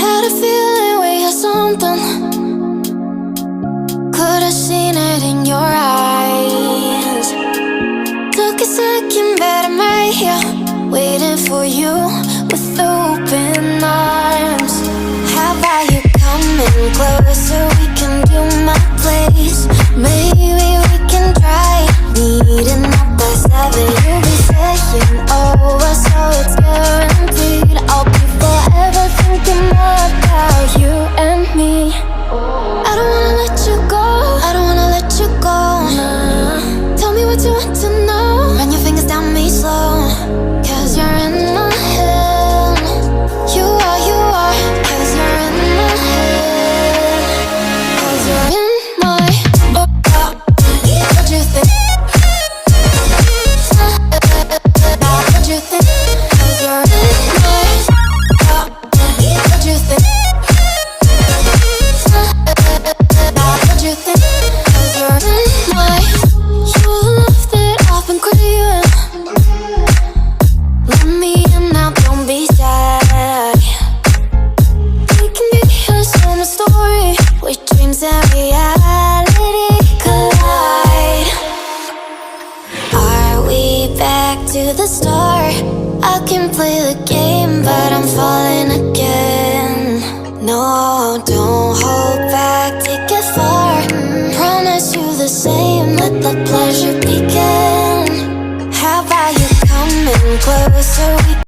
Had a feeling we had something. Could've seen it in your eyes. Took a second, but I'm right here, waiting for you with open arms. How about you coming closer? We can do my place. Maybe we can try meeting up by 7. You'll be saying over, so it's guaranteed. I'll be forever thinking more about you and me. I don't wanna let you go, I don't wanna let you go, nah. Tell me what you want to know. Run your fingers down me slow, 'cause you're in my head. You are, 'cause you're in my head. 'Cause you're in my what you think? What you think? 'Cause you're in my what you think? What you think? 'Cause you're in my your love that I've been craving. Let me in now, don't be shy. We can be a summer story where dreams and reality collide. Are we back to the start? I can play the game, but I'm falling again. No, don't hold back, take it far. Promise you the same, let the pleasure begin. How about you coming closer? We